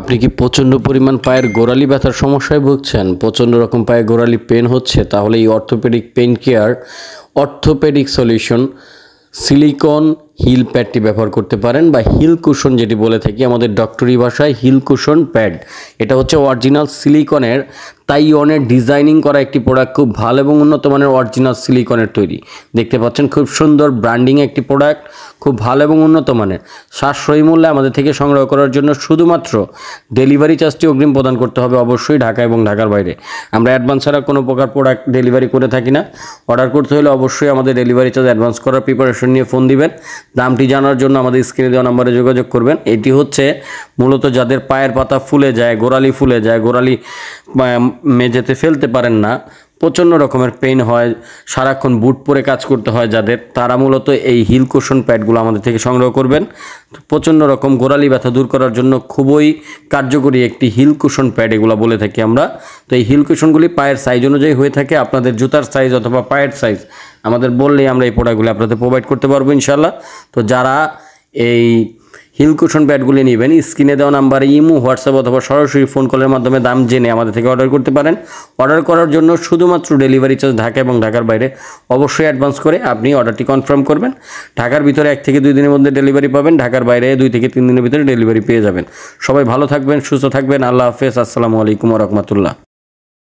আপনি কি প্রচণ্ড পরিমাণ পায়ের গোড়ালি ব্যথার সমস্যায় ভুগছেন? প্রচণ্ড রকম পায়ে গোড়ালি পেন হচ্ছে? তাহলে এই orthopaedic pain care orthopaedic solution silicone heel প্যাডটি ব্যবহার করতে পারেন, বা হিল কুশন যেটি বলে থাকি আমাদের ডক্টরি ভাষায় হিল কুশন প্যাড। এটা হচ্ছে অরিজিনাল সিলিকনের তাইওয়ানের ডিজাইনিং করা একটি প্রোডাক্ট, খুব ভালো এবং উন্নত মানের অরিজিনাল সিলিকনের তৈরি। দেখতে পাচ্ছেন খুব সুন্দর ব্র্যান্ডিং একটি প্রোডাক্ট, খুব ভালো এবং উন্নত মানের। সাশ্রয়ী মূল্যে আমাদের থেকে সংগ্রহ করার জন্য শুধুমাত্র ডেলিভারি চার্জটি অগ্রিম প্রদান করতে হবে, অবশ্যই ঢাকা এবং ঢাকার বাইরে। আমরা অ্যাডভান্স ছাড়া কোনো প্রকার প্রোডাক্ট ডেলিভারি করে থাকি না। অর্ডার করতে হলে অবশ্যই আমাদের ডেলিভারি চার্জ অ্যাডভান্স করার প্রিপারেশন নিয়ে ফোন দিবেন। দামটি জানার জন্য আমাদের স্ক্রিনে দেওয়া নম্বরে যোগাযোগ করবেন। এটি হচ্ছে মূলত যাদের পায়ের পাতা ফুলে যায়, গোড়ালি ফুলে যায়, গোড়ালি মেঝেতে ফেলতে পারেন না, প্রচণ্ড রকমের পেইন হয়, সারাক্ষণ বুট পরে কাজ করতে হয় যাদের, তারা মূলত এই হিল কুশন প্যাডগুলো আমাদের থেকে সংগ্রহ করবেন। প্রচণ্ড রকম গোড়ালি ব্যথা দূর করার জন্য খুবই কার্যকরী একটি হিল কুশন প্যাড এগুলো বলে থাকি আমরা। তো এই হিল কুশনগুলি পায়ের সাইজ অনুযায়ী হয়ে থাকে। আপনাদের জুতার সাইজ অথবা পায়ের সাইজ আমাদের বললেই আমরা এই প্রোডাক্টগুলি আপনাদের প্রোভাইড করতে পারবো ইনশাল্লাহ। তো যারা এই হিল কুশন প্যাডগুলি নেবেন, স্ক্রিনে দেওয়া নাম্বারে ইমো, হোয়াটসঅ্যাপ অথবা সরাসরি ফোন কলের মাধ্যমে দাম জেনে আমাদের থেকে অর্ডার করতে পারেন। অর্ডার করার জন্য শুধুমাত্র ডেলিভারি চার্জ ঢাকা এবং ঢাকার বাইরে অবশ্যই অ্যাডভান্স করে আপনি অর্ডারটি কনফার্ম করবেন। ঢাকার ভিতরে 1 থেকে 2 দিনের মধ্যে ডেলিভারি পাবেন, ঢাকার বাইরে 2 থেকে 3 দিনের ভিতরে ডেলিভারি পেয়ে যাবেন। সবাই ভালো থাকবেন, সুস্থ থাকবেন। আল্লাহ হাফেজ। আসসালামু আলাইকুম ওয়া রাহমাতুল্লাহ।